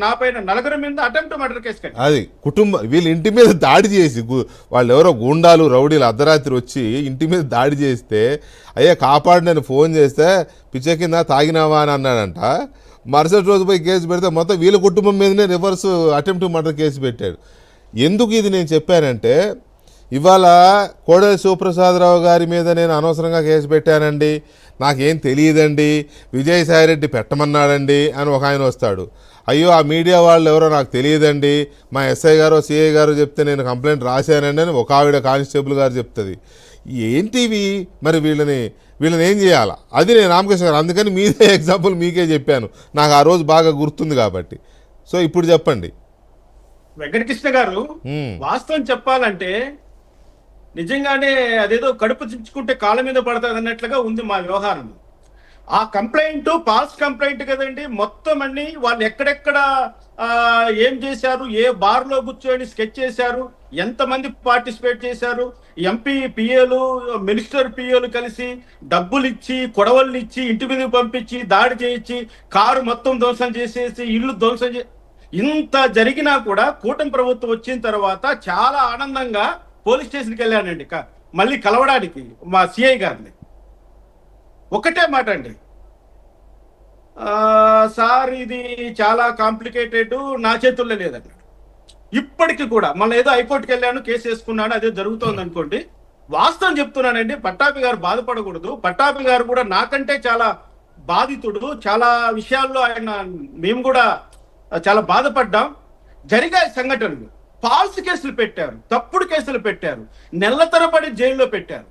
నా పైన నలుగురి మీద అటెంప్ట్ మర్డర్ కేసు కట్టి అది వీళ్ళ ఇంటి మీద దాడి చేసి వాళ్ళు ఎవరో గూండాలు రౌడీలు అర్ధరాత్రి వచ్చి ఇంటి మీద దాడి చేస్తే అయ్యా కాపాడినని ఫోన్ చేస్తే పిచ్చ కింద తాగినావా అని అన్నాడంట. మరుసటి రోజు పోయి కేసు పెడితే మొత్తం వీళ్ళ కుటుంబం మీదనే రివర్స్ అటెంప్ట్ మర్డర్ కేసు పెట్టాడు. ఎందుకు ఇది నేను చెప్పానంటే, ఇవాళ కోడెల శివప్రసాదరావు గారి మీద నేను అనవసరంగా కేసు పెట్టానండి, నాకేం తెలియదండి, విజయసాయిరెడ్డి పెట్టమన్నాడండి అని ఒక ఆయన వస్తాడు. అయ్యో ఆ మీడియా వాళ్ళు ఎవరో నాకు తెలియదండి, మా ఎస్ఐ గారో సిఐ గారో చెప్తే నేను కంప్లైంట్ రాశానండి అని ఒక ఆవిడ కానిస్టేబుల్ గారు చెప్తుంది. ఏంటివి మరి? వీళ్ళని ఏం చేయాలా? అది నేను రామకృష్ణ గారు అందుకని మీదే ఎగ్జాంపుల్ మీకే చెప్పాను, నాకు ఆ రోజు బాగా గుర్తుంది కాబట్టి. సో ఇప్పుడు చెప్పండి. వెంకటకృష్ణ గారు, వాస్తవం చెప్పాలంటే నిజంగానే అదేదో కడుపు చించుకుంటే కాళ్ళ మీద పడుతుంది అన్నట్లుగా ఉంది మా వ్యవహారం. ఆ కంప్లైంట్ ఫాల్స్ కంప్లైంట్ కదండి. మొత్తం అన్ని వాళ్ళు ఎక్కడెక్కడ ఏం చేశారు, ఏ బార్లో కూర్చొని స్కెచ్ చేశారు, ఎంతమంది పార్టిసిపేట్ చేశారు, ఎంపీ పిఏలు మినిస్టర్ పిఏలు కలిసి డబ్బులు ఇచ్చి కొడవళ్ళు ఇచ్చి ఇంటి మీద పంపించి దాడి చేయించి కారు మొత్తం ధ్వంసం చేసేసి ఇల్లు ధ్వంసం ఇంత జరిగినా కూడా కూటమి ప్రభుత్వం వచ్చిన తర్వాత చాలా ఆనందంగా పోలీస్ స్టేషన్కి వెళ్ళానండి మళ్ళీ కలవడానికి మా సిఐ గారిని. ఒకటే మాట అండి, సార్ ఇది చాలా కాంప్లికేటెడ్, నా చేతుల్లో లేదన్నాడు. ఇప్పటికి కూడా మళ్ళీ ఏదో హైకోర్టుకి వెళ్ళాను, కేసు వేసుకున్నాను, అదే జరుగుతోంది అనుకోండి. వాస్తవం చెప్తున్నానండి, పట్టాభి గారు బాధపడకూడదు. పట్టాభి గారు కూడా నాకంటే చాలా బాధితుడు. చాలా విషయాల్లో ఆయన మేము కూడా చాలా బాధపడ్డాం. జరిగే సంఘటనలు ఫాల్స్ కేసులు పెట్టారు, తప్పుడు కేసులు పెట్టారు, నెలల తరబడి జైల్లో పెట్టారు.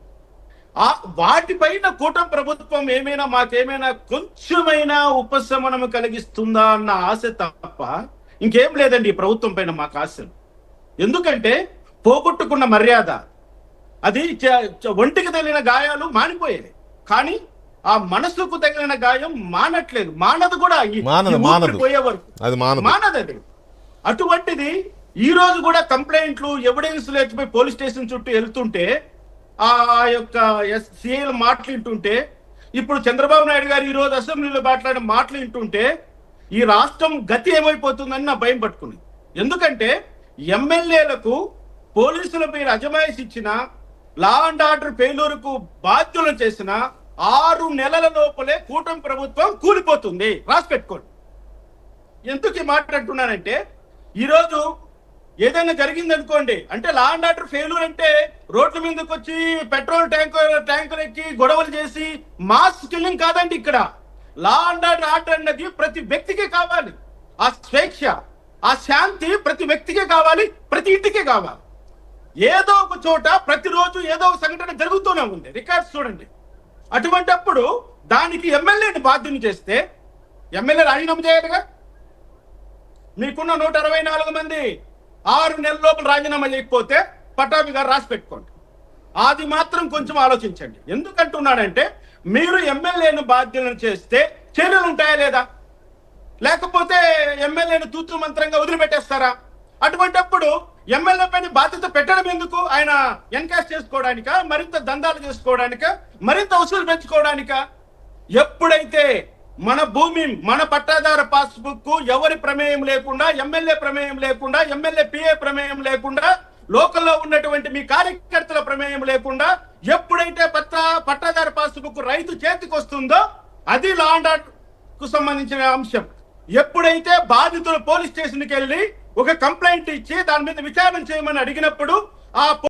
వాటిపైన కూటమి ప్రభుత్వం ఏమైనా మాకేమైనా కొంచెమైనా ఉపశమనం కలిగిస్తుందా అన్న ఆశ తప్ప ఇంకేం లేదండి ఈ ప్రభుత్వం పైన మాకు ఆశలు. ఎందుకంటే పోగొట్టుకున్న మర్యాద, అది ఒంటికి తగిలిన గాయాలు మానిపోయేది, కానీ ఆ మనసుకు తగిలిన గాయం మానట్లేదు. మానదు కూడా పోయే వరకు మానదు. అటువంటిది ఈ రోజు కూడా కంప్లైంట్లు ఎవిడెన్స్ లేకపోయి పోలీస్ స్టేషన్ చుట్టూ వెళ్తుంటే ఆ యొక్క సిఐల మాటలు వింటుంటే, ఇప్పుడు చంద్రబాబు నాయుడు గారు ఈ రోజు అసెంబ్లీలో మాట్లాడిన మాటలు వింటుంటే ఈ రాష్ట్రం గతి ఏమైపోతుందని నా భయం పట్టుకుంది. ఎందుకంటే ఎమ్మెల్యేలకు పోలీసుల మీద అజమాయిషి ఇచ్చిన, లా అండ్ ఆర్డర్ ఫెయిల్యూర్కు బాధ్యులను చేసిన 6 నెలల లోపలే కూటమి ప్రభుత్వం కూలిపోతుంది. రాసి పెట్టుకోండి. ఎందుకు ఈ మాట అంటున్నానంటే, ఈరోజు ఏదైనా జరిగింది అనుకోండి, అంటే లా అండ్ ఆర్డర్ ఫెయిల్యూర్ అంటే రోడ్ల మీదకి వచ్చి పెట్రోల్ ట్యాంకర్ ఎక్కి గొడవలు చేసి మాస్ కిల్లింగ్ కాదండి. ఇక్కడ లా అండ్ ఆర్డర్ అన్నది ప్రతి వ్యక్తికి కావాలి. ఆ స్వేచ్ఛ, ఆ శాంతి ప్రతి వ్యక్తికే కావాలి, ప్రతి ఇంటికే కావాలి. ఏదో ఒక చోట ప్రతిరోజు ఏదో ఒక సంఘటన జరుగుతూనే ఉంది, రికార్డ్స్ చూడండి. అటువంటిప్పుడు దానికి ఎమ్మెల్యేని బాధ్యుని చేస్తే ఎమ్మెల్యే రాజీనామా చేయాలిగా. మీకున్న 164 మంది 6 నెలల లోపల రాజీనామా చేయకపోతే పట్టాభి గారు రాసి పెట్టుకోండి. అది మాత్రం కొంచెం ఆలోచించండి. ఎందుకంటున్నాడంటే, మీరు ఎమ్మెల్యేను బాధ్యులను చేస్తే చర్యలు ఉంటాయా లేదా, లేకపోతే ఎమ్మెల్యేను తూతు మంత్రంగా వదిలిపెట్టేస్తారా? అటువంటిప్పుడు ఎమ్మెల్యే పైన బాధ్యత పెట్టడం ఎందుకు? ఆయన ఎన్కాష్ చేసుకోవడానిక, మరింత దందాలు చేసుకోవడానిక, మరింత వసూలు పెంచుకోవడానిక? ఎప్పుడైతే మన భూమి, మన పట్టాదార పాస్బుక్ ఎవరి ప్రమేయం లేకుండా, ఎమ్మెల్యే ప్రమేయం లేకుండా, ఎమ్మెల్యే పిఏ ప్రమేయం లేకుండా, లోకల్లో ఉన్నటువంటి మీ కార్యకర్తల ప్రమేయం లేకుండా ఎప్పుడైతే పట్టాదార పాస్బుక్ రైతు చేతికి వస్తుందో అది లా అండ్ ఆర్డర్ కు సంబంధించిన అంశం. ఎప్పుడైతే బాధితులు పోలీస్ స్టేషన్కి వెళ్ళి ఒక కంప్లైంట్ ఇచ్చి దాని మీద విచారణ చేయమని అడిగినప్పుడు ఆ